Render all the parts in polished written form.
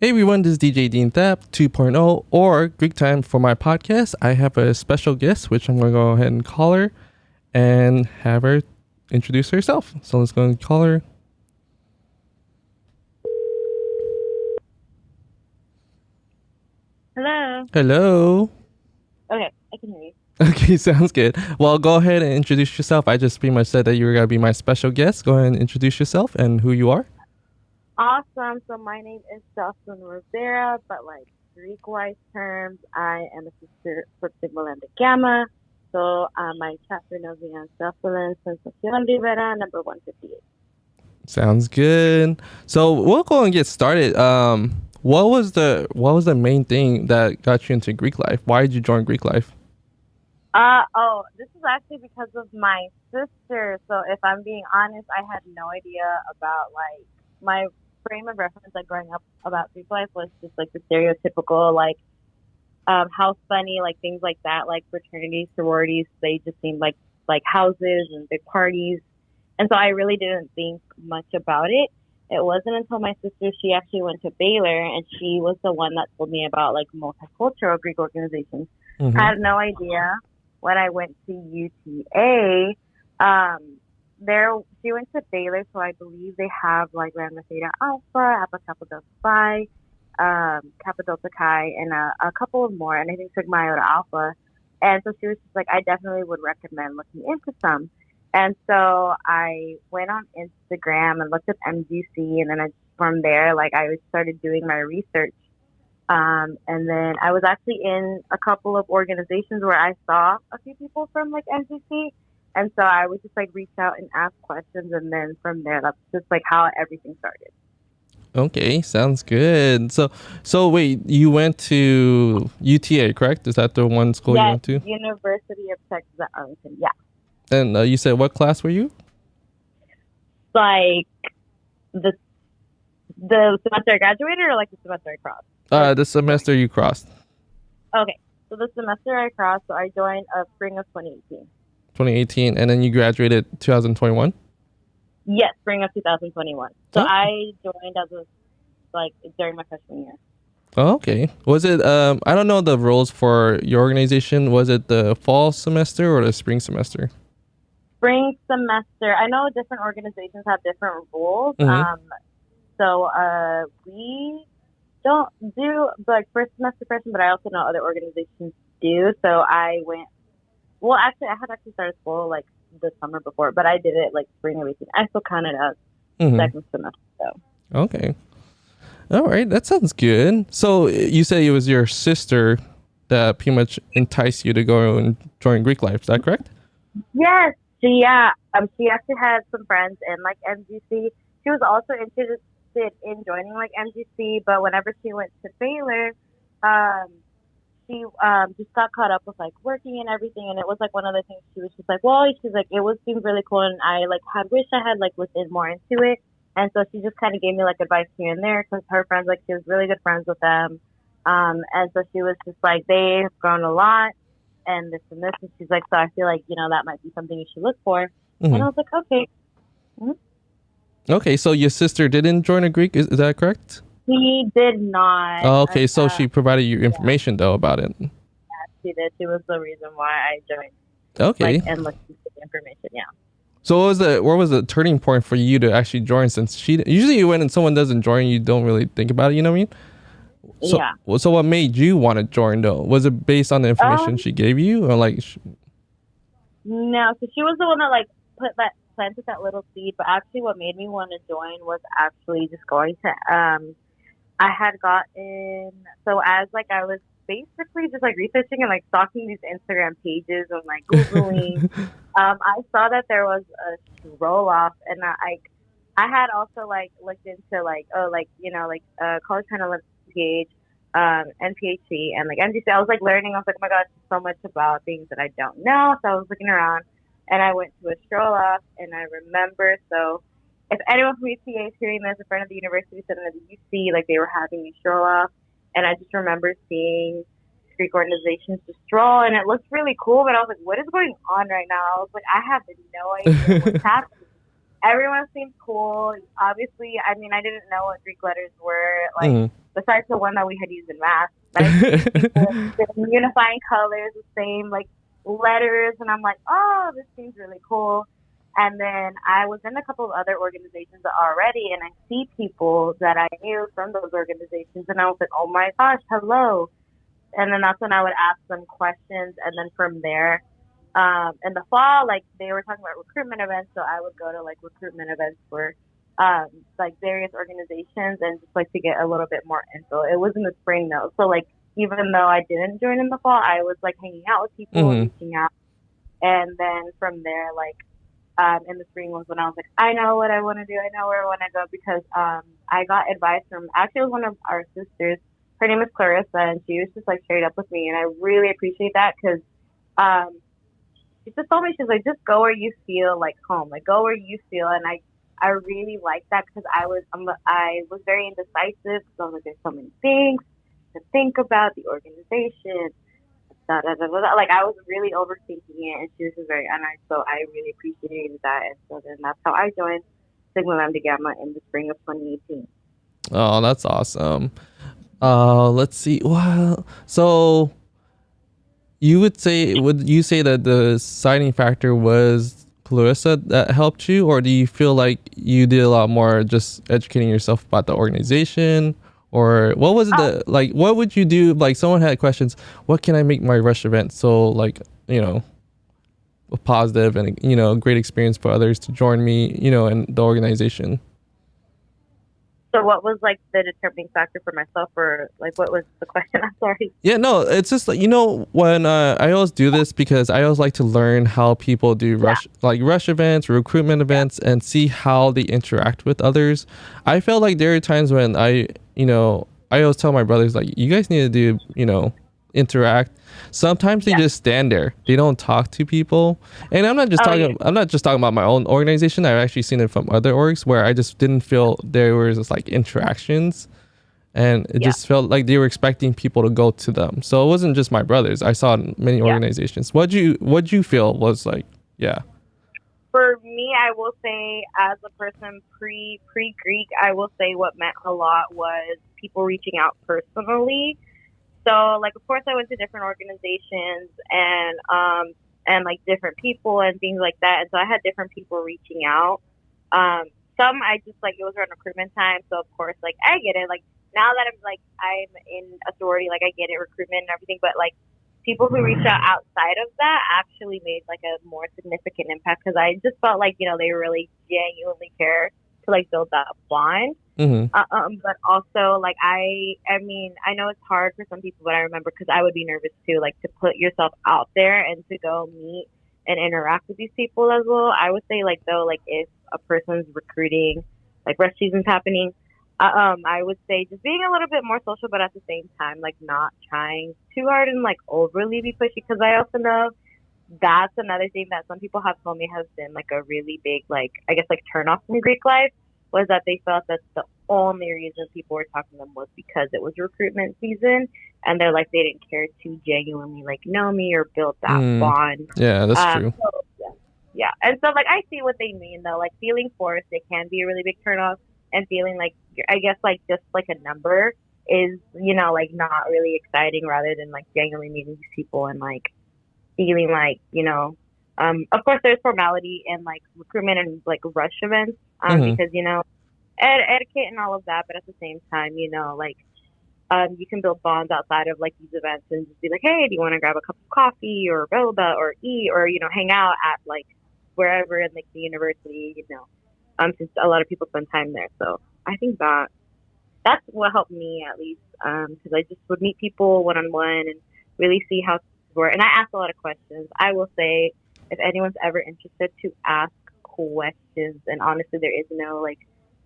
Hey everyone, this is DJ Dean Thap 2.0 or Greek time for my podcast. I have a special guest, which I'm going to go ahead and call her and have her introduce herself. So let's go and call her. Hello. Hello. Okay, I can hear you. Okay, sounds good. Well, go ahead and introduce yourself. I just pretty much said that you were going to be my special guest. Go ahead and introduce yourself and who you are. Awesome. So my name is Joselyn Rivera, but like Greek-wise terms, I am a sister for Sigma Lambda Gamma. So my chapter knows me as Joselyn Sensación Rivera, number 158. Sounds good. So we'll go and get started. What was the main thing that got you into Greek life? Why did you join Greek life? This is actually because of my sister. So if I'm being honest, I had no idea about like my frame of reference, like growing up about Greek life was just like the stereotypical like house bunny, like things like that, like fraternities, sororities. They just seemed like houses and big parties, and so I really didn't think much about it. It wasn't until my sister, she actually went to Baylor, and she was the one that told me about like multicultural Greek organizations. I Mm-hmm. had no idea when I went to UTA. There she went to Baylor, so I believe they have like Lambda Theta Alpha, Alpha Kappa Delta Phi, Kappa Delta Chi, and a couple of more, and I think Sigma Iota Alpha. And so she was just like, I definitely would recommend looking into some. And so I went on Instagram and looked up MGC, and then from there, like I started doing my research. And then I was actually in a couple of organizations where I saw a few people from like MGC. And so I would just like reach out and ask questions. And then from there, that's just like how everything started. Okay, sounds good. So wait, you went to UTA, correct? Is that the one school you Yes, went to? University of Texas at Arlington. Yeah. And you said what class were you? Like the the semester I graduated or like the semester I crossed? Or The joined. semester you crossed, Okay. So the semester I crossed, so I joined spring of 2018. 2018, and then you graduated 2021. Yes, spring of 2021. So Oh, I joined as a like during my freshman year. oh, okay. Was it? I don't know the rules for your organization. Was it the fall semester or the spring semester? Spring semester. I know different organizations have different rules. Mm-hmm. So we don't do like first semester freshman, but I also know other organizations do. So I went. Well, actually, I had actually started school like the summer before, but I did it like spring of 18. I still counted as Mm-hmm. second semester. So Okay. All right, that sounds good. So you say it was your sister that pretty much enticed you to go and join Greek life. Is that correct? yes, she actually had some friends in like MGC. She was also interested in joining like MGC, but whenever she went to Baylor, um, she just got caught up with like working and everything, and it was like one of the things she was just like, well, she's like, it was seemed really cool, and I like had wished I had like looked in more into it, and so she just kind of gave me like advice here and there because her friends like she was really good friends with them, and so she was just like they've grown a lot and this and this, and she's like, so I feel like that might be something you should look for, and Mm-hmm. I was like, okay. Mhm. Okay, so your sister didn't join a Greek. Is that correct? He did not. Oh, okay, so she provided you Yeah, information though about it. she did. She was the reason why I joined, like, Okay. and looked into the information. Yeah. So what was the turning point for you to actually join? Since she usually when someone doesn't join, you don't really think about it. You know what I mean? So Yeah. so what made you want to join though? Was it based on the information Um, she gave you, or like? no, so she was the one that like planted that little seed, but actually what made me want to join was actually just going to I had gotten so as like I was basically just like researching and like stalking these Instagram pages and like Googling, I saw that there was a roll off and I had also like looked into like like college kind of PH, and PhD and like MDC. I was like learning. I was like, oh my gosh, so much about things that I don't know. So I was looking around, and I went to a stroll off, and I remember. So if anyone from UTA is hearing this, a friend of the university said at the UC, like they were having a stroll off, and I just remember seeing Greek organizations just stroll, and it looked really cool. But I was like, what is going on right now? I was like, I have no idea what's happening. everyone seemed cool. Obviously, I mean, I didn't know what Greek letters were, like, Mm. besides the one that we had used in math. But I see people with unifying colors, the same, like, letters, and I'm like, oh, this seems really cool. And then I was in a couple of other organizations already, and I see people that I knew from those organizations, and I was like, oh my gosh, hello. And then that's when I would ask them questions, and then from there, in the fall, like they were talking about recruitment events, so I would go to like recruitment events for like various organizations and just like to get a little bit more info. It was in the spring though, so like even though I didn't join in the fall, I was like hanging out with people, reaching out, and then from there, like in the spring was when I was like, I know what I want to do, I know where I want to go because I got advice from actually it was one of our sisters. Her name is Clarissa, and she was just like straight up with me, and I really appreciate that because she just told me, she's like, just go where you feel like home, like go where you feel, and I really like that because I was very indecisive because I was like, there's so many things to think about, the organization, da da da da, da. Like I was really overthinking it, and she was just very honest, so I really appreciated that, and so then that's how I joined Sigma Lambda Gamma in the spring of 2018. Oh, that's awesome. Let's see. Well, so would you say that the deciding factor was Clarissa that helped you, or do you feel like you did a lot more just educating yourself about the organization, or what was it that, like, what would you do? Like someone had questions, what can I make my rush event so like, positive and, a great experience for others to join me, in the organization? So what was like the determining factor for myself, or like what was the question? I'm sorry. Yeah, no, it's just like, when I always do this because I always like to learn how people do rush events, recruitment events, and see how they interact with others. I felt like there are times when I always tell my brothers, like, you guys need to do, interact. Sometimes they just stand there, they don't talk to people, and I'm not just talking about my own organization. I've actually seen it from other orgs where I just didn't feel there was just like interactions, and it just felt like they were expecting people to go to them. So it wasn't just my brothers, I saw it in many organizations. What'd you feel was like? For me, I will say, as a person pre Greek, I will say what meant a lot was people reaching out personally. So, like, of course, I went to different organizations and like different people and things like that. And so I had different people reaching out. Some I just like, it was around recruitment time. So of course, like, I get it. Like now that I'm in a sorority, like I get it, recruitment and everything. But like people who reached out outside of that actually made like a more significant impact because I just felt like, they really genuinely care to like build that bond. But also, like, I mean, I know it's hard for some people, but I remember because I would be nervous too, like, to put yourself out there and to go meet and interact with these people as well. I would say, like, though, like, if a person's recruiting, like, rush season's happening, I would say just being a little bit more social, but at the same time, like, not trying too hard and, like, overly be pushy, because I also know that's another thing that some people have told me has been, like, a really big, like, I guess, like, turn off from Greek life. Was that they felt that the only reason people were talking to them was because it was recruitment season, and they're like, they didn't care to genuinely like know me or build that bond. Yeah, that's true. So, yeah, and so like I see what they mean though. Like feeling forced, it can be a really big turnoff, and feeling like, I guess, like just like a number is, like not really exciting, rather than like genuinely meeting these people and like feeling like, of course there's formality in like recruitment and like rush events, because, etiquette and all of that, but at the same time, like, you can build bonds outside of like these events and just be like, hey, do you want to grab a cup of coffee or blah, blah, or eat, or, hang out at like wherever in like the university, since a lot of people spend time there. So I think that's what helped me, at least, because I just would meet people one-on-one and really see how things were. And I asked a lot of questions. I will say, if anyone's ever interested, to ask questions. And honestly, there is no, like,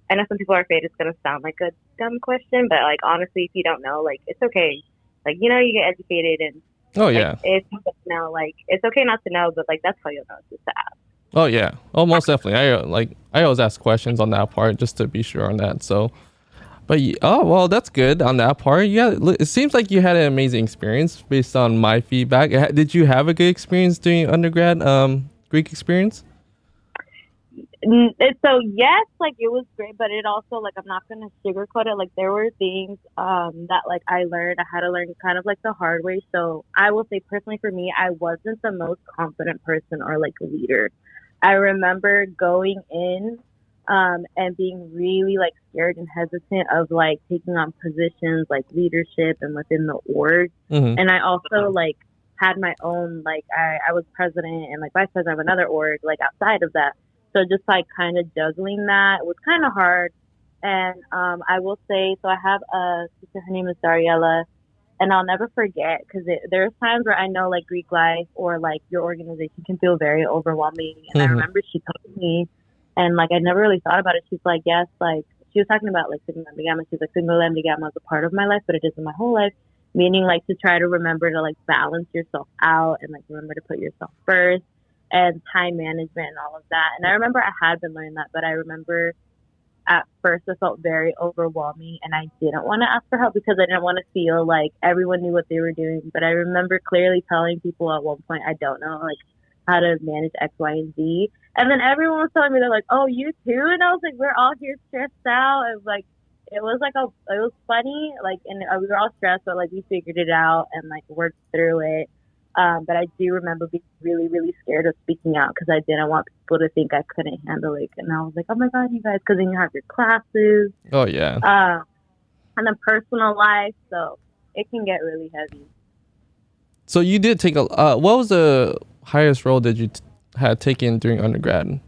I know some people are afraid it's going to sound like a dumb question, but like, honestly, if you don't know, like, it's okay. Like, you get educated, and if you don't know, like, it's okay not to know, but like, that's how you'll know, just to ask. Oh yeah. Oh, most definitely. I always ask questions on that part just to be sure on that. So, but well, that's good on that part. Yeah, it seems like you had an amazing experience based on my feedback. Did you have a good experience doing undergrad Greek experience? So yes, like it was great, but it also like I'm not gonna sugarcoat it. Like there were things that like I had to learn kind of like the hard way. So I will say personally for me, I wasn't the most confident person or like leader. I remember going in and being really like scared and hesitant of like taking on positions like leadership and within the org. Mm-hmm. And I also like had my own like I was president and like vice president of another org like outside of that. So just like kind of juggling that was kind of hard. And I will say, so I have a sister, her name is Dariella, and I'll never forget because there's times where I know like Greek life or like your organization can feel very overwhelming. And I remember she told me, and like I never really thought about it. She's like, yes, like she was talking about like Sigma Lambda Gamma. She's like, Sigma Lambda Gamma is a part of my life, but it isn't my whole life. Meaning like to try to remember to like balance yourself out and like remember to put yourself first. And time management and all of that. And I remember I had been learning that, but I remember at first it felt very overwhelming and I didn't want to ask for help because I didn't want to feel like everyone knew what they were doing. But I remember clearly telling people at one point, I don't know like how to manage X, Y, and Z. And then everyone was telling me, they're like, oh, you too? And I was like, we're all here stressed out. And like, it was funny. Like, and we were all stressed, but like we figured it out and like worked through it. But I do remember being really, really scared of speaking out because I didn't want people to think I couldn't handle it. And I was like, oh my God, you guys, because then you have your classes. Oh, yeah. And then personal life. So it can get really heavy. So you did take what was the highest role that you had taken during undergrad?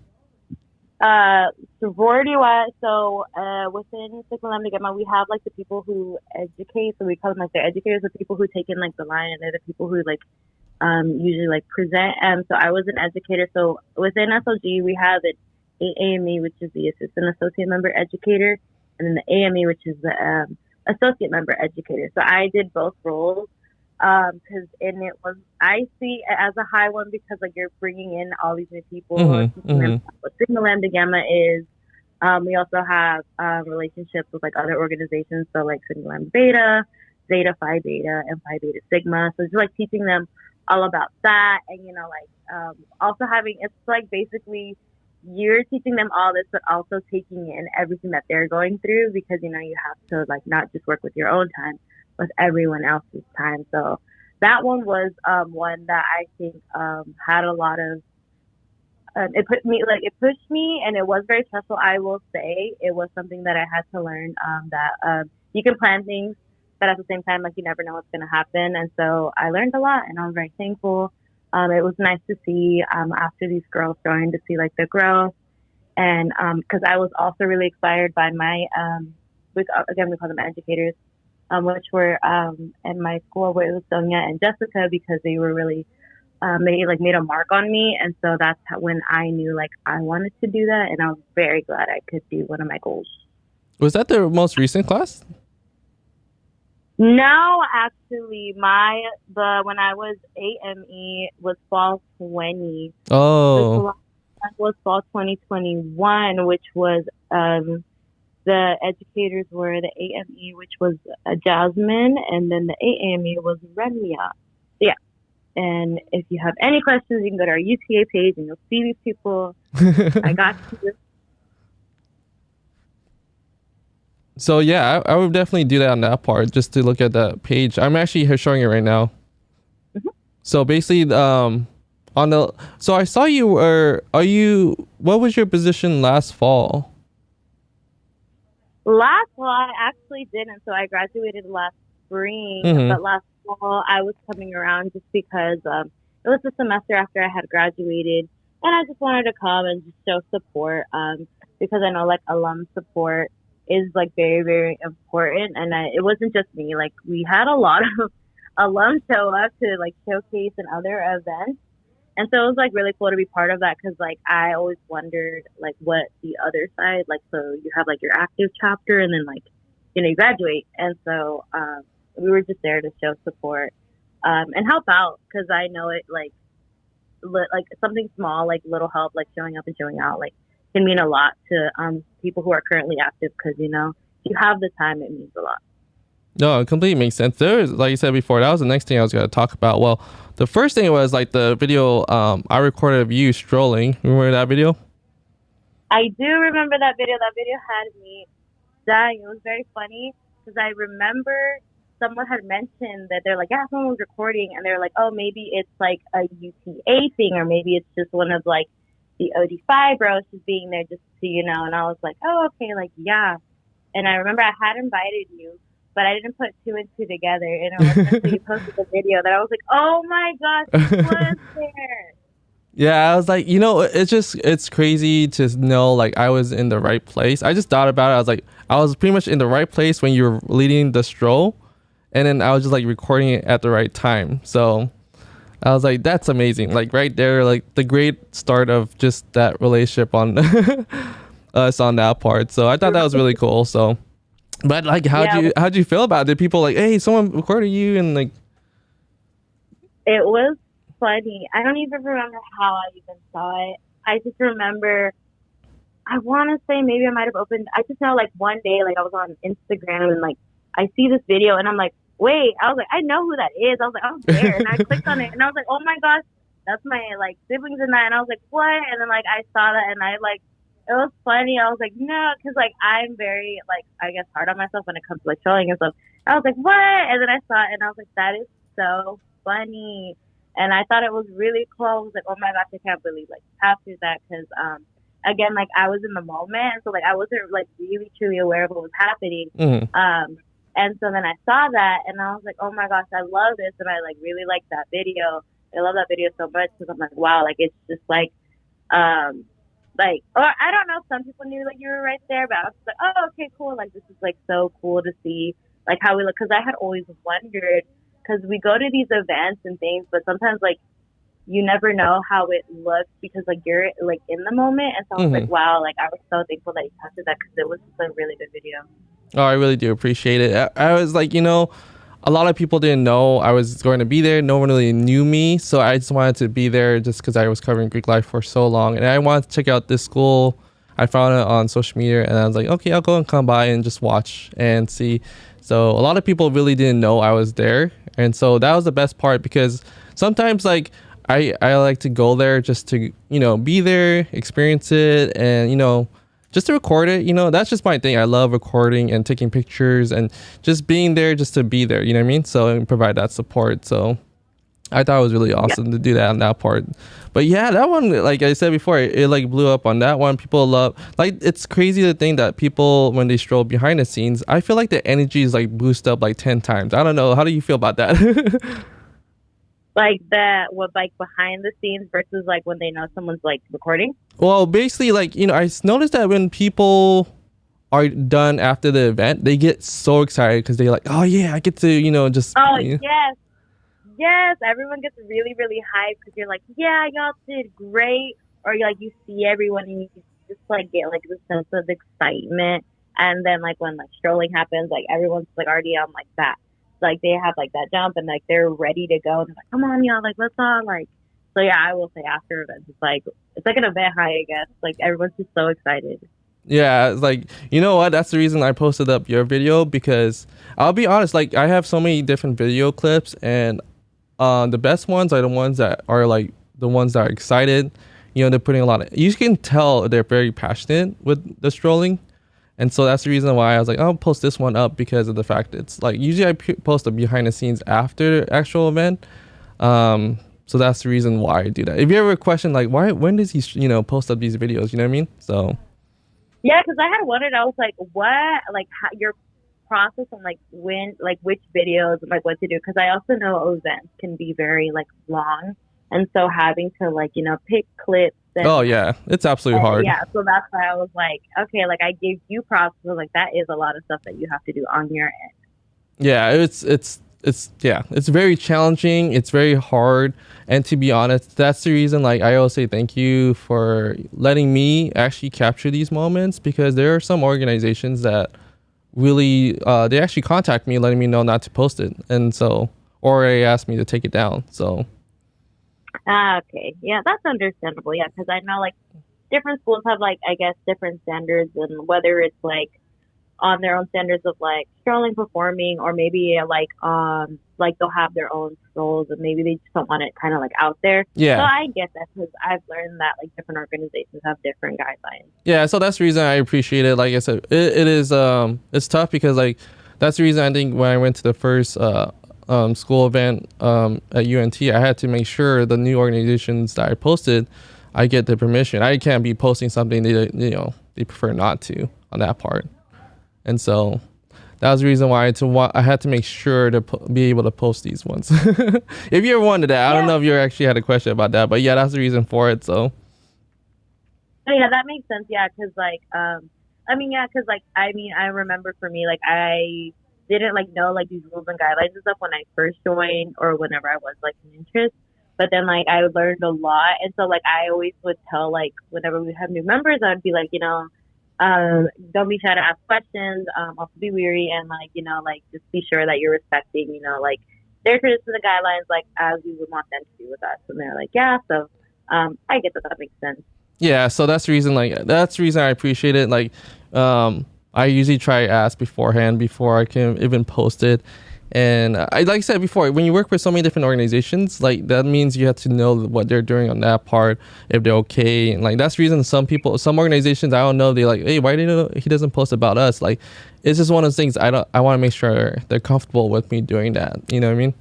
Sorority wise, so within Sigma Lambda Gamma, we have like the people who educate, so we call them like the educators, the people who take in like the line, and they're the people who like usually like present. And so I was an educator. So within SLG, we have an AME, which is the assistant associate member educator, and then the AME, which is the associate member educator. So I did both roles. I see it as a high one because like you're bringing in all these new people, teaching them what Sigma Lambda Gamma is. We also have relationships with like other organizations, so like Sigma Lambda Beta, Zeta Phi Beta, and Phi Beta Sigma. So just like teaching them all about that, and also having, it's like basically you're teaching them all this, but also taking in everything that they're going through because you have to like not just work with your own time, with everyone else's time. So that one was one that I think had a lot of it pushed me and it was very stressful. I will say it was something that I had to learn that you can plan things, but at the same time, like you never know what's going to happen. And so I learned a lot and I was very thankful. It was nice to see after these girls starting to see like the growth, and because I was also really inspired by my we call them educators, which were in my school, where it was Sonia and Jessica, because they were really made a mark on me. And so that's when I knew like I wanted to do that, and I was very glad I could do one of my goals. Was that the most recent class? No, actually, when I was AME was fall 20. Oh, that was fall 2021, which was the educators were the AME, which was Jasmine, and then the AME was Remia. Yeah. And if you have any questions, you can go to our UTA page and you'll see these people. I got you. So yeah, I would definitely do that on that part, just to look at that page. I'm actually here showing it right now. Mm-hmm. So basically, so I saw what was your position last fall? Last fall, I actually didn't. So I graduated last spring, but last fall I was coming around just because it was the semester after I had graduated, and I just wanted to come and just show support because I know like alum support is like very, very important. And it wasn't just me, like we had a lot of alums show up to like showcase and other events. And so it was like really cool to be part of that, because like I always wondered like what the other side, like, so you have like your active chapter and then like, you graduate. And so we were just there to show support and help out, because I know it like something small, like little help, like showing up and showing out, like can mean a lot to people who are currently active, because if you have the time, it means a lot. No, it completely makes sense. There's, like you said before, that was the next thing I was going to talk about. Well, the first thing was like the video I recorded of you strolling. Remember that video? I do remember that video. That video had me dying. It was very funny because I remember someone had mentioned that they're like, yeah, someone was recording, and they're like, oh, maybe it's like a UTA thing, or maybe it's just one of like the OD5 bros just being there just to, And I was like, oh, okay, like yeah. And I remember I had invited you, but I didn't put two and two together, and it wasn't until you posted the video that I was like, oh my gosh, he was there. Yeah, I was like, it's crazy to know like I was in the right place. I just thought about it. I was like, I was pretty much in the right place when you were leading the stroll, and then I was just like recording it at the right time. So I was like, that's amazing. Like right there, like the great start of just that relationship on us on that part. So I thought that was really cool. So, but like, Yeah, how'd you feel about it? Did people like, hey, someone recorded you and like? it was funny. I don't even remember how I even saw it. I just remember, I want to say maybe I might have opened, I just know like one day, like I was on Instagram and like I see this video and I'm like, wait, I was like, I know who that is. I was like, I was there. And I clicked on it and I was like, oh my gosh, that's my like siblings in that. And I was like, what? And then like I saw that and I like, it was funny. I was like, no, because like I'm very like, I guess hard on myself when it comes to like trolling and stuff. I was like, what? And then I saw it and I was like, that is so funny. And I thought it was really cool. I was like, oh my gosh, I can't believe like after that because again, like I was in the moment, so like I wasn't like really truly aware of what was happening. Mm-hmm. And so then I saw that, and I was like, oh my gosh, I love this, and I like really like that video. I love that video so much because I'm like, wow, like it's just like, or I don't know, some people knew like you were right there, but I was just like, oh, okay, cool. Like this is like so cool to see like how we look, because I had always wondered, because we go to these events and things, but sometimes like you never know how it looks because like you're like in the moment. And so I was like, wow, like I was so thankful that you posted that because it was just a really good video. Oh, I really do appreciate it. I was like, a lot of people didn't know I was going to be there. No one really knew me. So I just wanted to be there just because I was covering Greek life for so long. And I wanted to check out this school. I found it on social media and I was like, okay, I'll go and come by and just watch and see. So a lot of people really didn't know I was there. And so that was the best part because sometimes like, I like to go there just to, be there, experience it, and, just to record it. That's just my thing. I love recording and taking pictures and just being there just to be there. You know what I mean? So and provide that support. So I thought it was really awesome to do that on that part. But yeah, that one, like I said before, it like blew up on that one. People love, like, it's crazy to think that people, when they stroll behind the scenes, I feel like the energy is like boosted up like 10 times. I don't know. How do you feel about that? Like that, what like behind the scenes versus like when they know someone's like recording? Well, basically, like, I noticed that when people are done after the event, they get so excited because they're like, oh yeah, I get to, just. Oh, yes. Everyone gets really, really hyped because you're like, yeah, y'all did great. Or like you see everyone and you just like get like this sense of excitement. And then like when like strolling happens, like everyone's like already on like that. Like they have like that jump and like they're ready to go and they're like, come on, y'all, like let's all like. So yeah, I will say after events, it's like an event high, I guess. Like everyone's just so excited. Yeah, it's like, you know what? That's the reason I posted up your video because I'll be honest, like I have so many different video clips and the best ones are the ones that are like the ones that are excited. They're putting a lot of, you can tell they're very passionate with the strolling. And so that's the reason why I was like, I'll post this one up because of the fact it's like usually I post the behind the scenes after the actual event. So that's the reason why I do that. If you ever question like when does he post up these videos? You know what I mean? So yeah, because I had wondered. I was like, what like how, your process on like when like which videos and like what to do, because I also know events can be very like long, and so having to like pick clips. And, oh yeah, it's absolutely hard. Yeah, so that's why I was like, okay, like I gave you props, so like that is a lot of stuff that you have to do on your end. Yeah, it's very challenging. It's very hard, and to be honest, that's the reason. Like I always say, thank you for letting me actually capture these moments because there are some organizations that really they actually contact me letting me know not to post it, and so or they asked me to take it down. So. Okay. Yeah, that's understandable. Yeah, because I know like different schools have like I guess different standards and whether it's like on their own standards of like strolling, performing, or maybe like they'll have their own roles and maybe they just don't want it kind of like out there. Yeah. So I get that because I've learned that like different organizations have different guidelines. Yeah, so that's the reason I appreciate it. Like I said, it is it's tough because like that's the reason I think when I went to the first school event at UNT, I had to make sure the new organizations that I posted, I get the permission. I can't be posting something they prefer not to on that part. And so that was the reason why I had to make sure to be able to post these ones. If you ever wanted that, I don't know if you actually had a question about that, but yeah, that's the reason for it. So. Yeah, that makes sense. Yeah, because I remember for me, like I didn't like know like these rules and guidelines and stuff when I first joined or whenever I was like an interest. But then like I learned a lot, and so like I always would tell like whenever we have new members, I'd be like, don't be shy to ask questions. Also be weary and like just be sure that you're respecting, like their traditions and guidelines, like as we would want them to do with us. And they're like, yeah. So I get that makes sense. Yeah. So that's the reason. I appreciate it. Like, I usually try to ask beforehand before I can even post it. And like I said before, when you work with so many different organizations, like that means you have to know what they're doing on that part, if they're okay. And like that's the reason some organizations, I don't know, they're like, hey, why didn't he doesn't post about us? Like it's just one of those things. I want to make sure they're comfortable with me doing that. You know what I mean?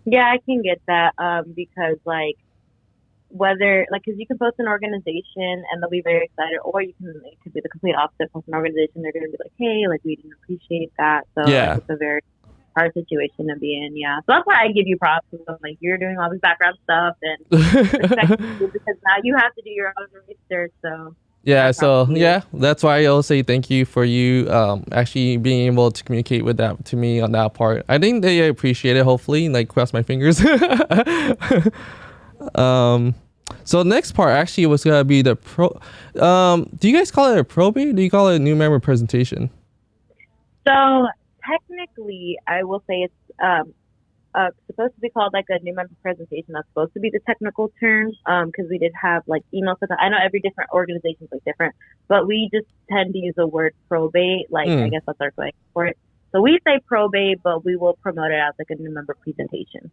Yeah, I can get that because like because you can post an organization and they'll be very excited, or it could be the complete opposite. Post an organization, they're going to be like, hey, like we didn't appreciate that. So yeah, it's a very hard situation to be in. Yeah, so that's why I give you props. Like you're doing all this background stuff and because now you have to do your own research. So yeah, that's why I always say thank you for you actually being able to communicate with that to me on that part. I think they appreciate it. Hopefully, like cross my fingers. So next part actually was gonna be the do you guys call it a probate? Do you call it a new member presentation? So technically, I will say it's supposed to be called like a new member presentation. That's supposed to be the technical term because we did have like emails. I know every different organization is like different, but we just tend to use the word probate. Like I guess that's our slang for it. So we say probate, but we will promote it as like a new member presentation.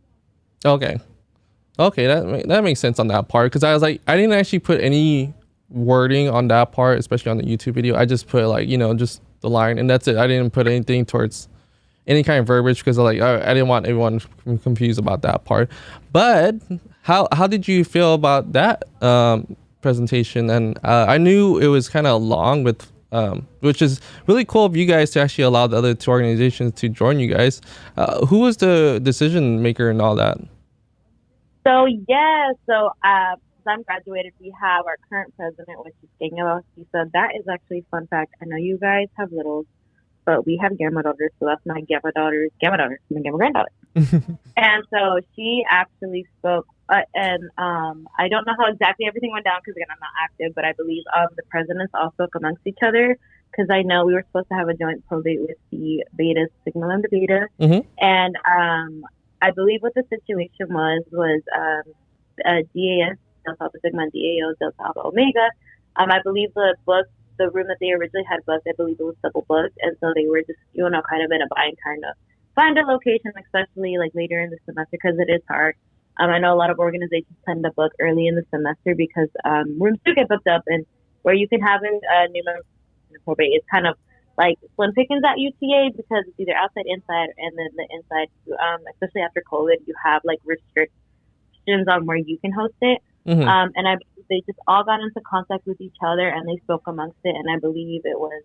Okay, that makes sense on that part because I was like, I didn't actually put any wording on that part, especially on the YouTube video. I just put like just the line and that's it. I didn't put anything towards any kind of verbiage because I didn't want everyone confused about that part. But how did you feel about that presentation? And I knew it was kind of long with which is really cool of you guys to actually allow the other two organizations to join you guys. Who was the decision maker and all that? So I'm graduated. We have our current president, which is Daniel. So that is actually a fun fact. I know you guys have littles, but we have gamma daughters. So that's my gamma daughter, my gamma granddaughter. And so she actually spoke. And I don't know how exactly everything went down because again, I'm not active, but I believe the presidents all spoke amongst each other because I know we were supposed to have a joint probate with the Beta, Sigma Lambda Beta, and I believe what the situation was DAS, Delta Alpha Sigma, and DAO, Delta Alpha Omega. I believe the room that they originally had booked, I believe it was double booked, and so they were just, kind of in a bind, kind of find a location, especially like later in the semester, because it is hard. I know a lot of organizations tend to book early in the semester because rooms do get booked up, and where you can have a new member in probate, it's kind of like slim pickings at UTA because it's either outside, inside, and then the inside, especially after COVID, you have like restrictions on where you can host it. And they just all got into contact with each other and they spoke amongst it. And I believe it was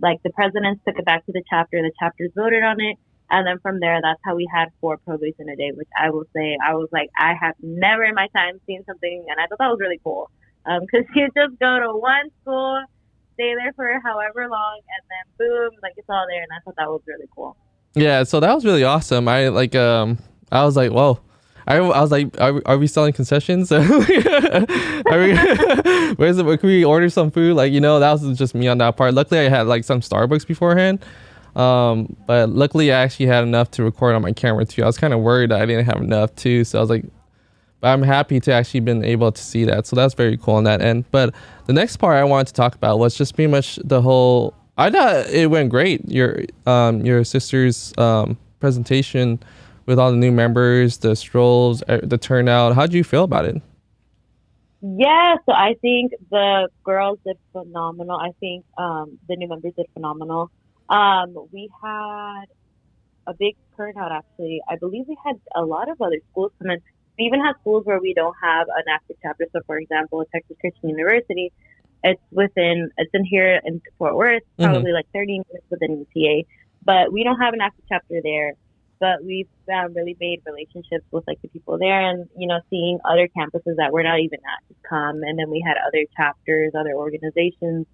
like the presidents took it back to the chapters voted on it. And then from there, that's how we had 4 probates in a day, which I will say, I was like, I have never in my time seen something. And I thought that was really cool because you just go to one school, stay there for however long, and then boom, like it's all there. And I thought that was really cool. Yeah, so that was really awesome. I was like, whoa. I was like, are we selling concessions? Can we order some food? Like, that was just me on that part. Luckily, I had like some Starbucks beforehand. But luckily, I actually had enough to record on my camera too. I was kind of worried that I didn't have enough too. So I was like, But I'm happy to actually been able to see that. So that's very cool on that end. But the next part I wanted to talk about was just pretty much the whole. I thought it went great. Your sister's presentation with all the new members, the strolls, the turnout. How did you feel about it? Yeah, so I think the girls did phenomenal. I think the new members did phenomenal. We had a big turnout actually. I believe we had a lot of other schools come in. We even have schools where we don't have an active chapter. So, for example, Texas Christian University, it's in here in Fort Worth, probably like 30 minutes within ETA. But we don't have an active chapter there. But we've really made relationships with like the people there, and seeing other campuses that we're not even at just come, and then we had other chapters, other organizations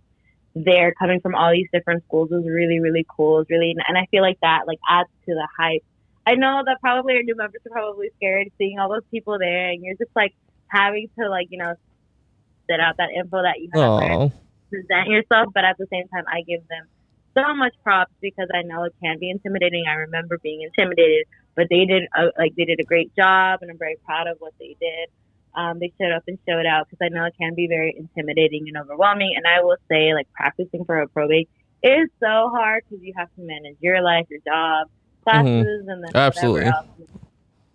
there coming from all these different schools. It was really, really cool. It was really, and I feel like that like adds to the hype. I know that probably our new members are probably scared seeing all those people there, and you're just like having to like set out that info that you have there, present yourself. But at the same time, I give them so much props because I know it can be intimidating. I remember being intimidated, but they did a great job, and I'm very proud of what they did. They showed up and showed out because I know it can be very intimidating and overwhelming. And I will say, like, practicing for a probate is so hard because you have to manage your life, your job, classes, and then absolutely whatever else.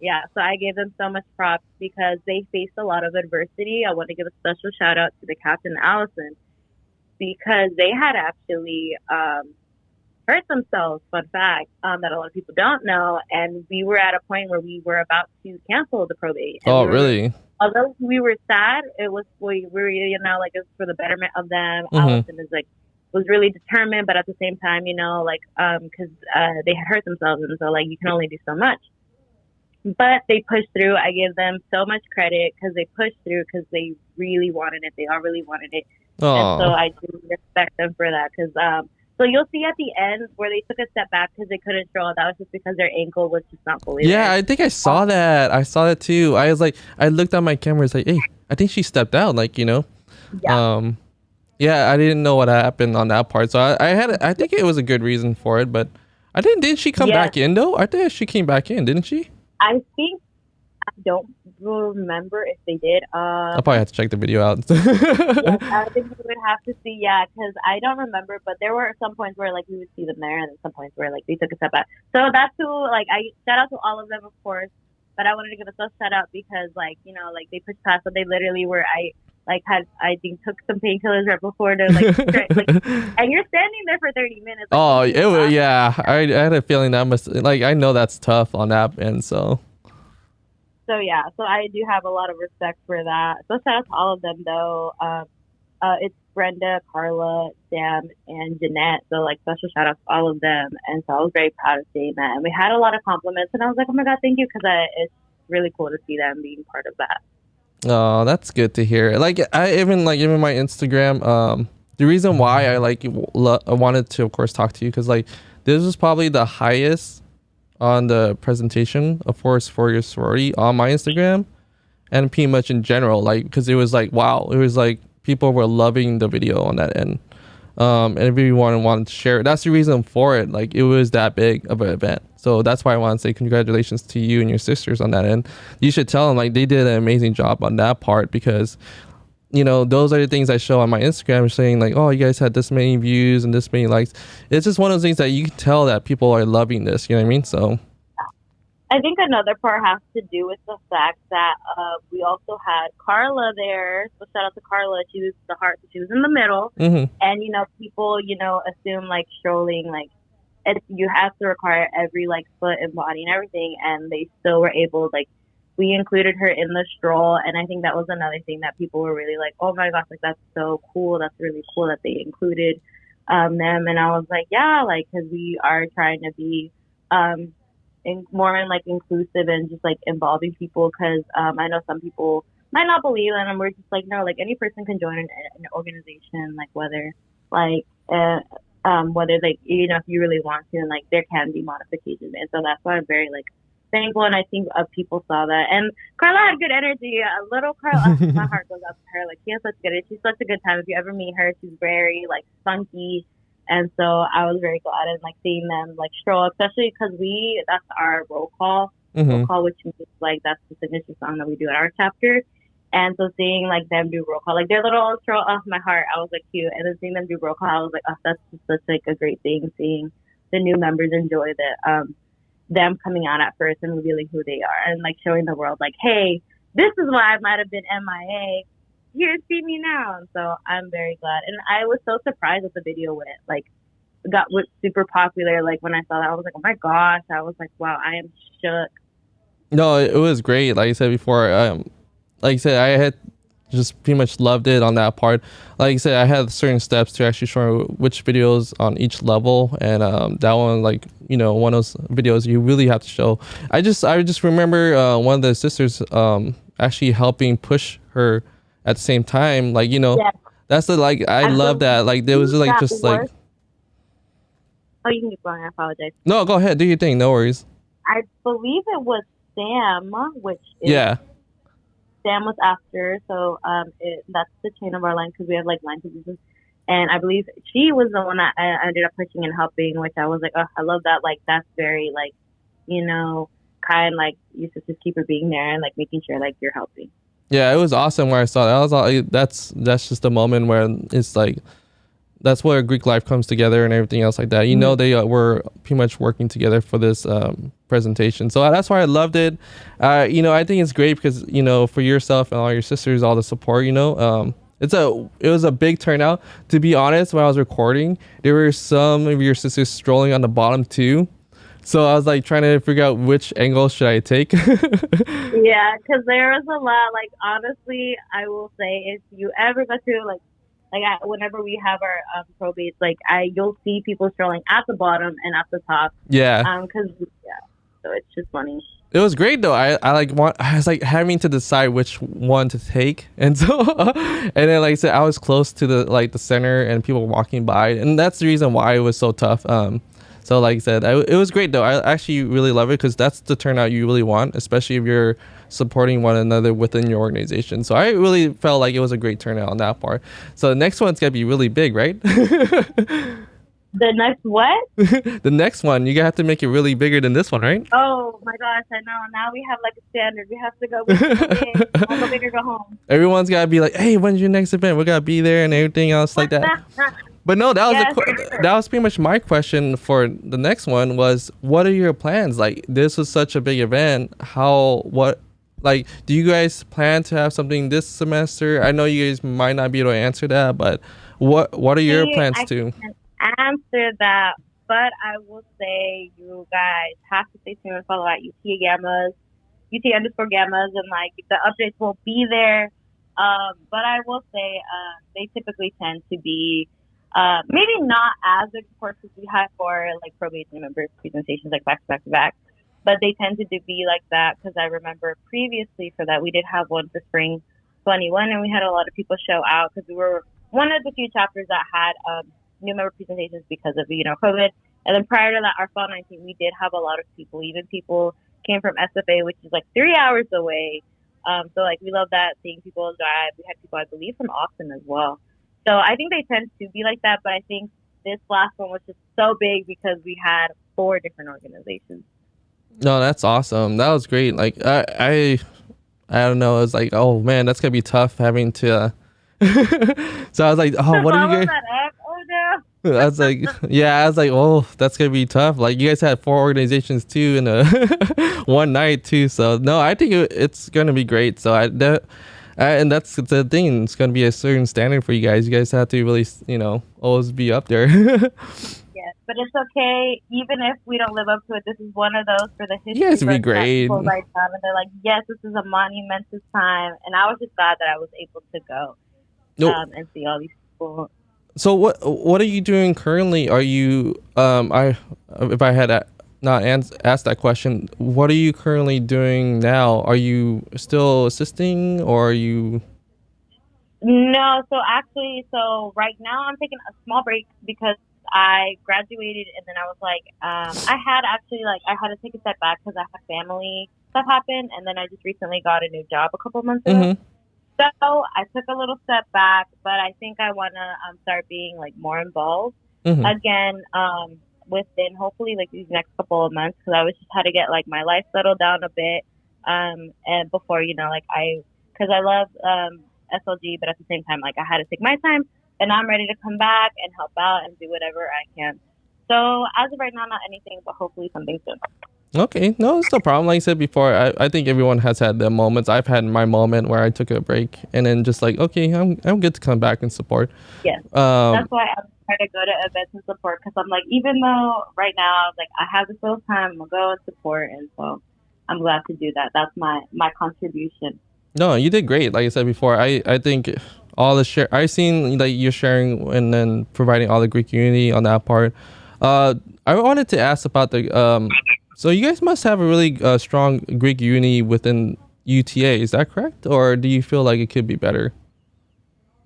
Yeah, so I gave them so much props because they faced a lot of adversity. I want to give a special shout out to the captain, Allison, because they had actually hurt themselves, fun fact, that a lot of people don't know. And we were at a point where we were about to cancel the probate. And really? Although we were sad, it was we were it was for the betterment of them. Allison was really determined, but at the same time, because they had hurt themselves, and so like you can only do so much. But they pushed through. I give them so much credit because they pushed through because they really wanted it. They all really wanted it. And so I do respect them for that because so you'll see at the end where they took a step back because they couldn't stroll. That was just because their ankle was just not fully there. I think I saw that. I saw that too. I was like, I looked at my camera. It's like, hey, I think she stepped out. Like, I didn't know what happened on that part. So I think it was a good reason for it. But didn't she come back in though? I think she came back in, didn't she? I don't remember if they did. I'll probably have to check the video out. Yes, I think we would have to see, because I don't remember, but there were some points where like we would see them there, and then some points where like they took a step back. So that's who I shout out to all of them, of course, but I wanted to give a special shout out because they pushed past, but they literally were I think took some painkillers right before to and you're standing there for 30 minutes. I had a feeling that must I know that's tough on that end, so. So I do have a lot of respect for that. So shout out to all of them though. It's Brenda, Carla, Sam, and Jeanette. So special shout out to all of them. And so I was very proud of seeing that. And we had a lot of compliments, and I was like, oh my God, thank you, because it's really cool to see them being part of that. Oh, that's good to hear. Even my Instagram. The reason why I wanted to, of course, talk to you because this was probably the highest on the presentation, of course, for your sorority on my Instagram, and pretty much in general, because it was wow, it was people were loving the video on that end, and everyone wanted to share it. That's the reason for it. It was that big of an event, so that's why I want to say congratulations to you and your sisters on that end. You should tell them they did an amazing job on that part because those are the things I show on my Instagram, saying oh, you guys had this many views and this many likes. It's just one of those things that you can tell that people are loving this. You know what I mean? So I think another part has to do with the fact that we also had Carla there. So shout out to Carla. She was the heart. She was in the middle. And people assume strolling you have to require every foot and body and everything, and they still were able we included her in the stroll, and I think that was another thing that people were really oh my gosh, that's so cool. That's really cool that they included them. And I was because we are trying to be more inclusive and just involving people, because I know some people might not believe it, and we're just no, any person can join an organization, whether if you really want to, and there can be modifications. And so that's why I'm very thankful, and I think people saw that. And Carla had good energy. Little Carla, my heart goes out to her. She has such good energy. She's such a good time. If you ever meet her, she's very spunky. And so I was very glad and seeing them stroll, especially because that's our roll call. roll Mm-hmm. call, which means like that's the signature song that we do at our chapter. And so seeing like them do roll call, like their little intro off my heart, I was like cute. And then seeing them do roll call, I was like, oh, that's just such like a great thing. Seeing the new members enjoy them coming out at first and revealing who they are and like showing the world like, hey, this is why I might have been MIA. Here, see me now. And so I'm very glad. And I was so surprised that the video went like got super popular. Like when I saw that, I was like, oh my gosh. I was like, wow, I am shook. No, it was great. Like I said before, like I said, I had just pretty much loved it on that part. Like I said, I had certain steps to actually show which videos on each level, and that one, like, you know, one of those videos you really have to show. I just remember one of the sisters actually helping push her at the same time. Like, you know, Yes. that's the, like, I love that. Like there was like just like. Oh, you can keep going. I apologize. No, go ahead. Do your thing. No worries. I believe it was Sam, which is Yeah. Sam was after, so that's the chain of our line because we have like line positions, and I believe she was the one that I ended up pushing and helping, which I was like, oh, I love that. Like that's very like, you know, kind, like you should just keep her being there and like making sure like you're helping. Yeah, it was awesome where I saw that. I was all, that's just a moment where it's like that's where Greek life comes together and everything else like that. You know, they were pretty much working together for this presentation. So that's why I loved it. You know, I think it's great because, you know, for yourself and all your sisters, all the support, you know, it was a big turnout. To be honest, when I was recording, there were some of your sisters strolling on the bottom too. So I was like trying to figure out which angle should I take. Yeah, because there was a lot. Like honestly, I will say if you ever go to whenever we have our probates, like you'll see people strolling at the bottom and at the top. Yeah. So it's just funny. It was great though. I was like having to decide which one to take, and so and then like I said, I was close to the center and people walking by, and that's the reason why it was so tough. So like I said, it was great though. I actually really love it because that's the turnout you really want, especially if you're supporting one another within your organization. So I really felt like it was a great turnout on that part. So the next one's gonna be really big, right? The next what? The next one, you have to make it really bigger than this one, right? Oh my gosh, I know. Now we have like a standard. We have to go big. Go big or go home. Everyone's gotta be like, hey, when's your next event? We're gonna be there and everything else like that. But no, that was pretty much my question for the next one was, what are your plans? Like, this was such a big event. Like, do you guys plan to have something this semester? I know you guys might not be able to answer that, but what are your plans too? I can answer that, but I will say you guys have to stay tuned and follow at UT Gammas, UT_Gammas, and like the updates will be there. But I will say they typically tend to be maybe not as big, of course, as we have for like probate and member presentations like back to back to back, but they tend to be like that because I remember previously for that we did have one for spring 21 and we had a lot of people show out because we were one of the few chapters that had new member presentations because of, you know, COVID. And then prior to that, our fall 19, we did have a lot of people, even people came from SFA, which is like 3 hours away. So like we love that, seeing people drive. We had people, I believe, from Austin as well. So I think they tend to be like that, but I think this last one was just so big because we had 4 different organizations. No, that's awesome. That was great. Like I don't know. It was like, oh man, that's gonna be tough having to. So I was like, oh, what are you guys? Oh no. I was like, yeah, I was like, oh, that's gonna be tough. Like you guys had 4 organizations too in a one night too. So no, I think it's gonna be great. So and that's the thing. It's gonna be a certain standard for you guys. You guys have to really, you know, always be up there. Yes, but it's okay. Even if we don't live up to it, this is one of those for the history. You guys would be great. And they're like, yes, this is a monumentous time, and I was just glad that I was able to go and see all these people. So what are you doing currently? Are you if I had not asked that question, what are you currently doing now? Are you still assisting or are you? No, so right now I'm taking a small break because I graduated and then I was like, I had to take a step back because I had family stuff happen, and then I just recently got a new job a couple months ago. Mm-hmm. So I took a little step back, but I think I want to start being like more involved again. within hopefully like these next couple of months because I was just had to get like my life settled down a bit. And before, like because I love SLG, but at the same time, like I had to take my time, and I'm ready to come back and help out and do whatever I can. So as of right now, not anything, but hopefully something soon. Okay, no, it's no problem. Like I said before, I think everyone has had their moments. I've had my moment where I took a break and then just like, okay, I'm good to come back and support. Yes, that's why I'm trying to go to events and support because I'm like, even though right now like I have this little time, I'm gonna go and support, and so I'm glad to do that. That's my contribution. No, you did great. Like I said before, I think all the share I've seen like you're sharing and then providing all the Greek unity on that part. I wanted to ask about the so you guys must have a really strong Greek unity within UTA. Is that correct, or do you feel like it could be better?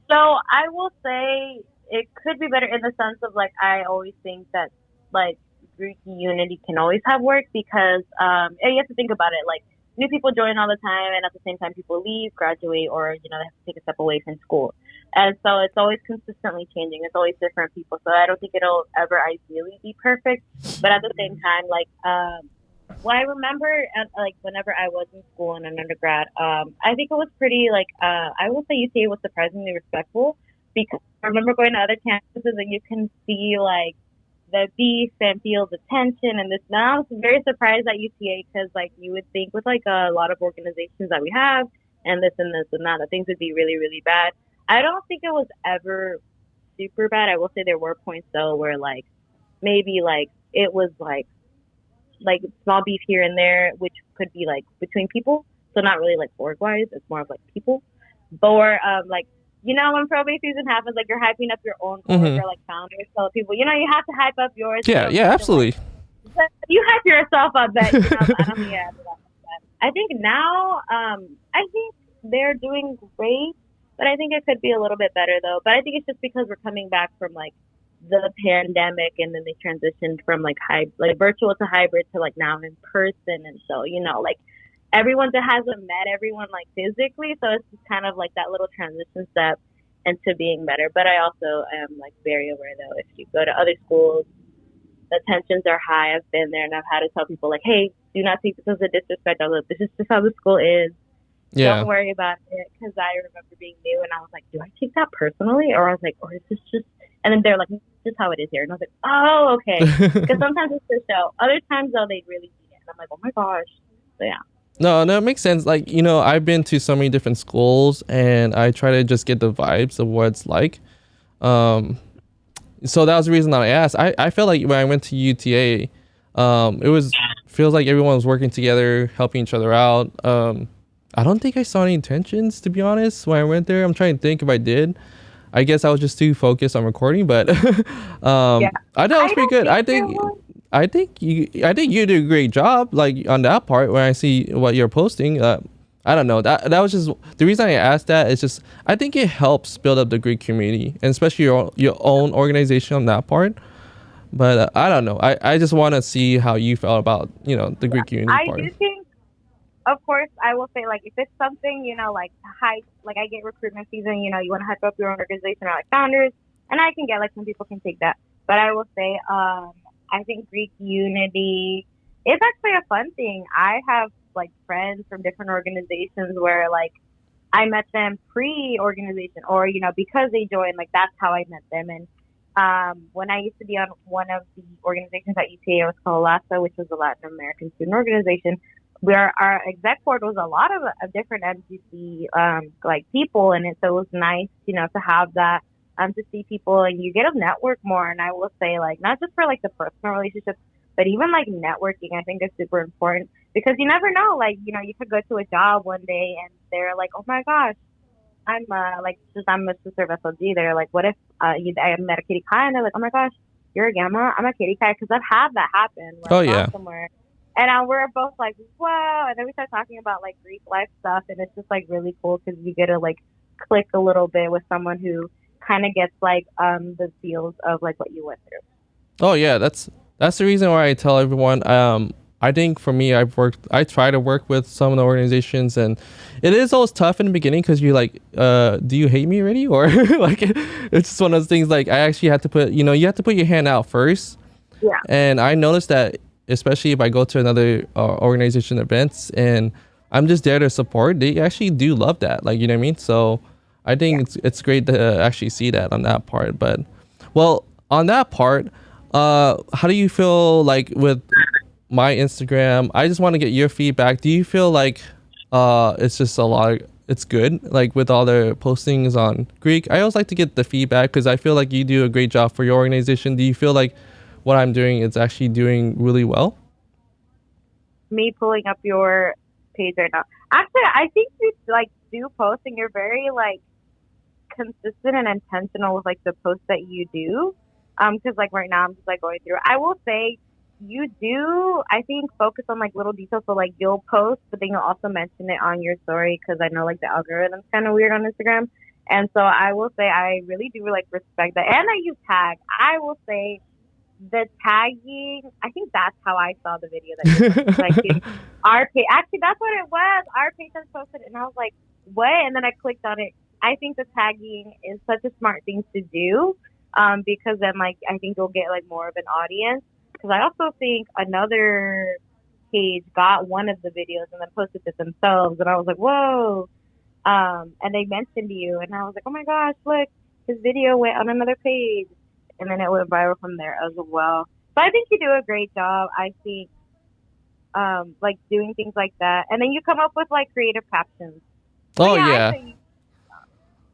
So I will say it could be better in the sense of like I always think that like Greek unity can always have work because and you have to think about it like new people join all the time and at the same time people leave, graduate, or they have to take a step away from school. And so it's always consistently changing. It's always different people. So I don't think it'll ever ideally be perfect. But at the same time, like, well, I remember, like, whenever I was in school in an undergrad, I think it was pretty, like, I will say UTA was surprisingly respectful because I remember going to other campuses and you can see, like, the beef and feel the tension and this. Now I was very surprised at UTA because, like, you would think with, like, a lot of organizations that we have and this and this and that things would be really, really bad. I don't think it was ever super bad. I will say there were points though where like maybe like it was like small beef here and there, which could be like between people. So not really like org wise, it's more of like people. But like when probate season happens, like you're hyping up your own org or like founders. So people, you have to hype up yours. Yeah, absolutely. Like, you hype yourself up, but I don't think I think now I think they're doing great. But I think it could be a little bit better though. But I think it's just because we're coming back from like the pandemic and then they transitioned from like virtual to hybrid to like now in person. And so, like everyone that hasn't met everyone like physically. So it's just kind of like that little transition step into being better. But I also am like very aware though, if you go to other schools, the tensions are high. I've been there and I've had to tell people like, hey, do not take this as a disrespect. This is just how the school is. Yeah. Don't worry about it, because I remember being new and I was like, do I take that personally? Or I was like, or is this just, and then they're like, this is how it is here. And I was like, oh, okay. Because sometimes it's the show. Other times, though, they really need it. And I'm like, oh my gosh. So, yeah. No, it makes sense. Like, I've been to so many different schools and I try to just get the vibes of what it's like. So that was the reason that I asked. I felt like when I went to UTA, feels like everyone was working together, helping each other out. I don't think I saw any tensions, to be honest, when I went there. I'm trying to think if I did. I guess I was just too focused on recording, but I thought it was pretty good. I think you did a great job, like on that part when I see what you're posting. I don't know. That was just the reason I asked that is just I think it helps build up the Greek community, and especially your own organization on that part. But I don't know. I just want to see how you felt about the Greek community part. I do think. Of course, I will say, like, if it's something, like, hype, like, I get recruitment season, you want to hype up your own organization or, like, founders, and I can get, like, some people can take that. But I will say, I think Greek unity is actually a fun thing. I have, like, friends from different organizations where, like, I met them pre-organization or, because they joined, like, that's how I met them. And when I used to be on one of the organizations at UTA, it was called LASA, which was a Latin American student organization, where our exec board was a lot of different MGC like people, and so it was nice, to have that, to see people, and you get to network more. And I will say, like, not just for like the personal relationships, but even like networking, I think is super important because you never know, like, you could go to a job one day and they're like, oh my gosh, I'm a sister of SLG. They're like, what if I met a Kitty Kai, and they're like, oh my gosh, you're a Gamma, I'm a Kitty Kai, because I've had that happen. Oh yeah. Somewhere. And we're both like, wow. And then we start talking about like Greek life stuff. And it's just like really cool because you get to like click a little bit with someone who kind of gets like the feels of like what you went through. Oh, yeah. That's the reason why I tell everyone. I think for me, I try to work with some of the organizations, and it is always tough in the beginning because you're like, do you hate me already? Or like, it's just one of those things like I actually had to put, you have to put your hand out first. Yeah. And I noticed that, especially if I go to another organization events and I'm just there to support, they actually do love that. Like, you know what I mean? So I think it's great to actually see that on that part. But, well, on that part, how do you feel like with my Instagram? I just want to get your feedback. Do you feel like it's just a lot it's good, like with all the postings on Greek? I always like to get the feedback because I feel like you do a great job for your organization. Do you feel like what I'm doing is actually doing really well? Me pulling up your page right now. Actually, I think you like do post and you're very like consistent and intentional with like the posts that you do. Because like right now I'm just like going through. I will say you do. I think focus on like little details. So like you'll post, but then you'll also mention it on your story because I know like the algorithm's kind of weird on Instagram. And so I will say I really do like respect that, and I use tag. I will say the tagging. I think that's how I saw the video that you posted. Like our page. Actually, that's what it was. Our page has posted, it, and I was like, what? And then I clicked on it. I think the tagging is such a smart thing to do, because then like I think you'll get like more of an audience. Because I also think another page got one of the videos and then posted it themselves, and I was like, whoa. And they mentioned you, and I was like, oh my gosh, look, his video went on another page, and then it went viral from there as well. So I think you do a great job. I think, like doing things like that, and then you come up with like creative captions. Oh Yeah, yeah, I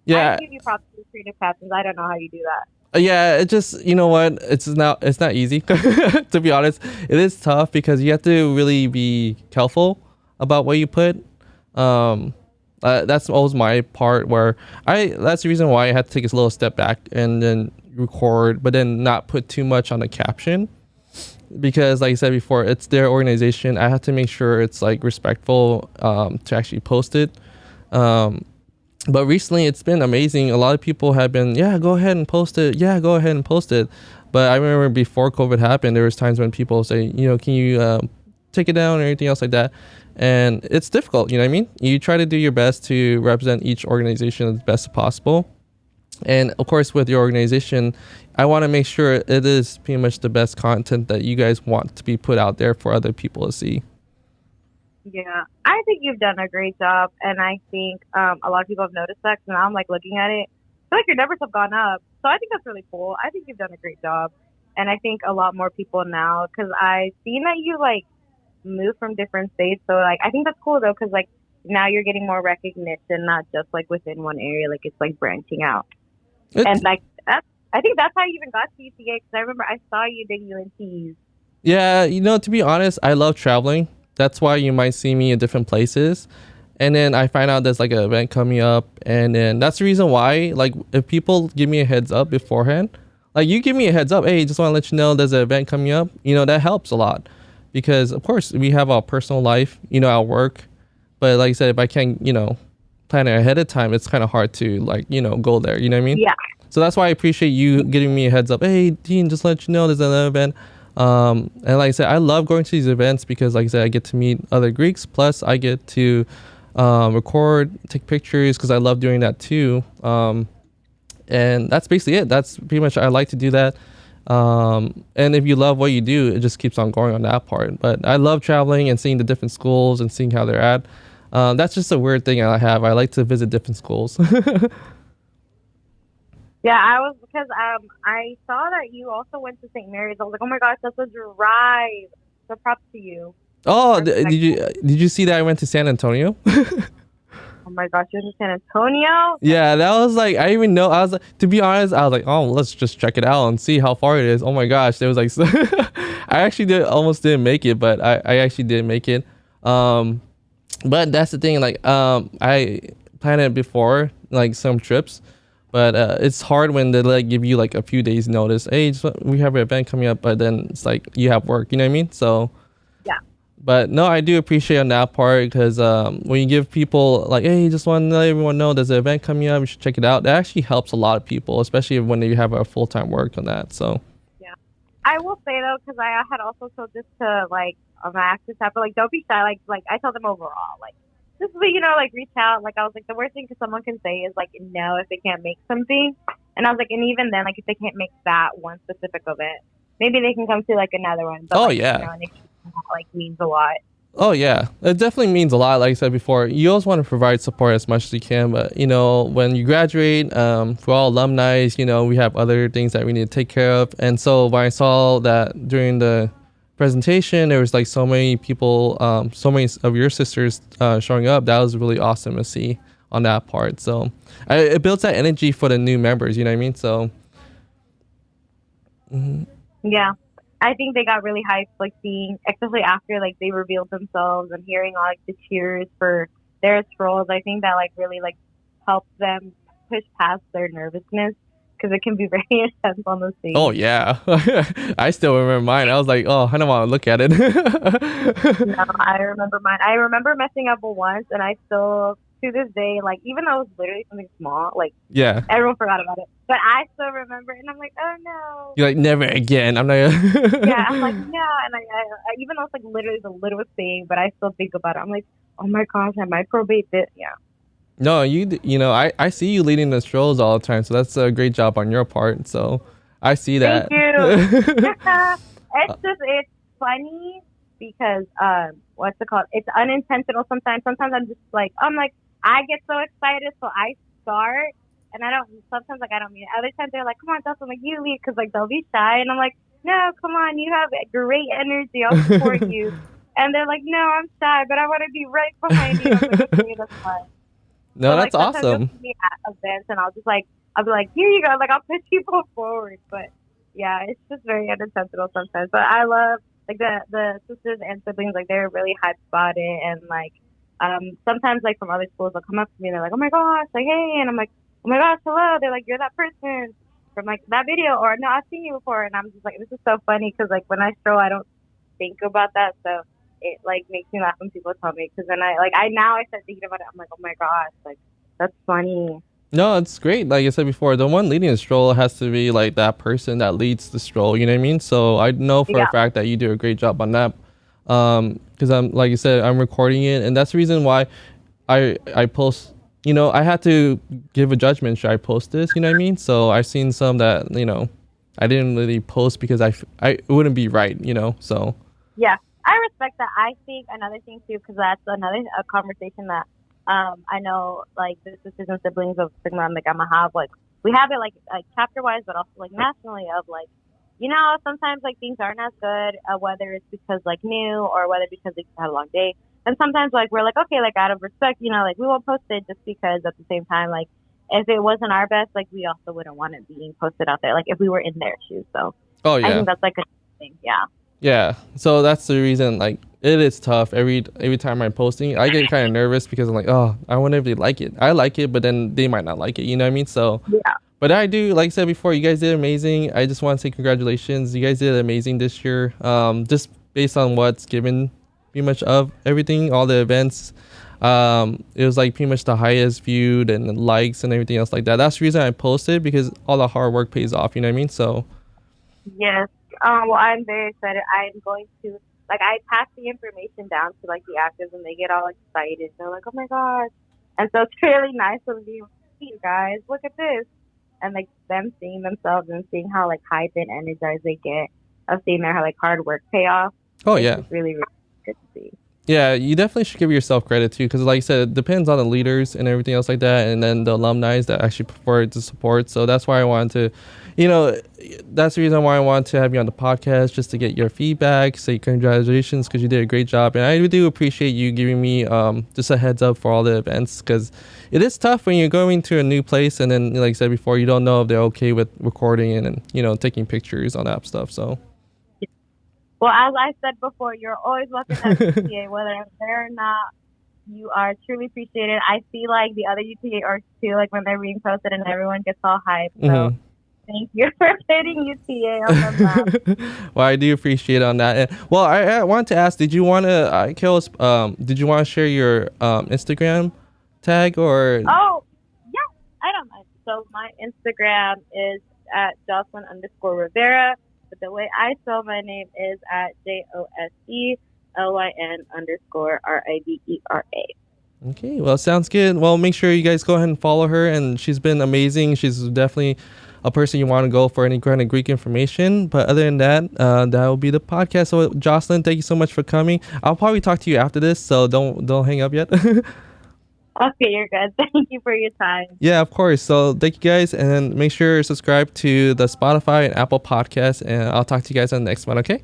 yeah. give you props for creative captions. I don't know how you do that. Yeah, it just, you know what, it's not easy. To be honest, it is tough because you have to really be careful about what you put. um that's always my part where that's the reason why I had to take a little step back and then record, but then not put too much on the caption, because like I said before, it's their organization. I have to make sure it's like respectful to actually post it. um but recently it's been amazing. A lot of people have been, yeah, go ahead and post it, yeah, go ahead and post it. But I remember before COVID happened, there was times when people say, you know, can you take it down or anything else like that. And it's difficult, you know what I mean? You try to do your best to represent each organization as best as possible. And of course, with your organization, I want to make sure it is pretty much the best content that you guys want to be put out there for other people to see. Yeah, I think you've done a great job, and I think a lot of people have noticed that. 'Cause now I'm like looking at it, I feel like your numbers have gone up. So I think that's really cool. I think you've done a great job, and I think a lot more people now, because I've seen that you like move from different states. So like I think that's cool though, because like now you're getting more recognition, not just like within one area. Like it's like branching out, It's, and like that's. I think that's how you even got to UTA, because I remember I saw you big UNTs. yeah, you know, to be honest, I love traveling. That's why you might see me in different places. And then I find out there's like an event coming up, and then that's the reason why, like, if people give me a heads up beforehand, like you give me a heads up, hey, just want to let you know there's an event coming up, you know, that helps a lot. Because of course we have our personal life, you know, our work. But like I said, if I can't, you know, plan it ahead of time, it's kind of hard to, like, you know, go there, you know what I mean? Yeah. So that's why I appreciate you giving me a heads up. Hey, Dean, just let you know there's another event. And like I said, I love going to these events because, like I said, I get to meet other Greeks. Plus, I get to record, take pictures, because I love doing that too. And that's basically it. That's pretty much, I like to do that. And if you love what you do, it just keeps on going on that part. But I love traveling and seeing the different schools and seeing how they're at. That's just a weird thing I have. I like to visit different schools. Yeah, I was, because I saw that you also went to St. Mary's. I was like, oh my gosh, that's a drive. So props to you. Oh, did you see that I went to San Antonio? Oh my gosh, you're in San Antonio? Yeah, that was like, I didn't even know. I was like, to be honest, I was like, oh, let's just check it out and see how far it is. Oh my gosh, there was like, I actually almost didn't make it, but I actually did make it. But that's the thing, like, I planned it before, like some trips. But it's hard when they like give you like a few days notice. Hey, we have an event coming up, but then it's like you have work. You know what I mean? So yeah. But no, I do appreciate on that part, because when you give people like, hey, just want to let everyone know there's an event coming up, you should check it out. That actually helps a lot of people, especially when you have a full time work on that. So yeah, I will say though, because I had also told this to like my actors, but like don't be shy. Like I told them overall, like, just, you know, like reach out. Like I was like, the worst thing someone can say is like no if they can't make something. And I was like, and even then, like if they can't make that one specific event, maybe they can come to like another one. But, Oh, like, yeah. you know, and that, like, means a lot. Oh, yeah. It definitely means a lot. Like I said before, you always want to provide support as much as you can. But, you know, when you graduate, for all alumni, you know, we have other things that we need to take care of. And so when I saw that during the presentation, there was like so many people, so many of your sisters showing up, that was really awesome to see on that part. So it builds that energy for the new members, you know what I mean? So. Yeah. I think they got really hyped, like seeing, especially after like they revealed themselves and hearing all like the cheers for their strolls. I think that like really like helps them push past their nervousness because it can be very intense on the stage. Oh yeah, I still remember mine. I was like, oh, I don't want to look at it. No, I remember mine. I remember messing up once, and I still to this day, like even though it was literally something small, like Yeah, everyone forgot about it, but I still remember, and I'm like, oh no. you're like, never again. I'm not. Yeah, I'm like, no, and I even though it's like literally the littlest thing, but I still think about it. I'm like, oh my gosh, I might probate this. Yeah. No, you know, I see you leading the strolls all the time, so that's a great job on your part. So I see that. Thank you. It's funny because what's it called? It's unintentional sometimes. Sometimes I'm like I get so excited, so I start, and I don't. Sometimes like I don't mean it. Other times they're like, come on, Jocelyn, like you lead, because like they'll be shy, and I'm like, no, come on, you have great energy. I'll support you. And they're like, no, I'm shy, but I want to be right behind you. I'm like, okay, that's fine. No, So, that's like, sometimes awesome. you'll see me at events, and I'll be like, here you go. Like, I'll push people forward. But yeah, it's just very unintentional sometimes. But I love like the sisters and siblings. Like, they're really hyped about it, and like sometimes like from other schools, they'll come up to me and they're like, oh my gosh, like hey, and I'm like, oh my gosh, hello. They're like, you're that person from like that video, or no, I've seen you before, and I'm just like, this is so funny because like when I stroll, I don't think about that, so it like makes me laugh when people tell me, because then I start thinking about it. I'm like, oh my gosh, like that's funny. No, it's great. Like I said before, the one leading the stroll has to be like that person that leads the stroll. You know what I mean? So I know for a fact that you do a great job on that. Because I'm like you said, I'm recording it, and that's the reason why I post. You know, I had to give a judgment. Should I post this? You know what I mean? So I've seen some that I didn't really post because it wouldn't be right. You know, so. Yeah, I respect that. I think another thing too, because that's another conversation that I know like the sisters and siblings of Sigma and the Gamma have. Like we have it like chapter wise, but also like nationally of like, sometimes like things aren't as good, whether it's because like new or whether because they had a long day. And sometimes like we're like, okay, like out of respect, like we won't post it just because at the same time, like if it wasn't our best, like we also wouldn't want it being posted out there, like if we were in their shoes. So oh yeah, I think that's like a thing. Yeah. Yeah, so that's the reason. Like, it is tough every time I'm posting. I get kind of nervous because I'm like, oh, I wonder if they like it. I like it, but then they might not like it. You know what I mean? So yeah. But I do, like I said before, you guys did amazing. I just want to say congratulations. You guys did amazing this year. Just based on what's given, pretty much of everything, all the events. It was like pretty much the highest viewed and likes and everything else like that. That's the reason I posted, because all the hard work pays off. You know what I mean? So. Yes. Well, I'm very excited. I'm going to, like, I pass the information down to, like, the actors, and they get all excited. They're like, oh, my gosh. And so it's really nice of you, guys, look at this. And, like, them seeing themselves and seeing how, like, hyped and energized they get of seeing their, like, hard work pay off. Oh, it's yeah. It's really, really good to see. Yeah, you definitely should give yourself credit, too, because, like I said, it depends on the leaders and everything else like that, and then the alumni that actually prefer to support. So that's why I wanted to, that's the reason why I wanted to have you on the podcast, just to get your feedback, say congratulations, because you did a great job. And I do appreciate you giving me just a heads up for all the events, because it is tough when you're going to a new place, and then, like I said before, you don't know if they're okay with recording and taking pictures on that stuff. So. Well, as I said before, you're always welcome at UTA, whether I'm there or not. You are truly appreciated. I see like the other UTA orgs too, like when they're being posted and everyone gets all hyped. So thank you for putting UTA on the map. Well, I do appreciate on that. And, well, I wanted to ask, did you want to, did you want to share your Instagram tag or? Oh, yeah, I don't mind. So my Instagram is at Joselyn_Rivera. But the way I spell my name is at JOSELYN_RIVERA. Okay, well, sounds good. Well, make sure you guys go ahead and follow her, and she's been amazing. She's definitely a person you want to go for any kind of Greek information. But other than that, that will be the podcast. So Joselyn, thank you so much for coming. I'll probably talk to you after this, so don't hang up yet. Okay, you're good. Thank you for your time. Yeah, of course. So thank you guys, and make sure you subscribe to the Spotify and Apple Podcasts, and I'll talk to you guys on the next one. Okay.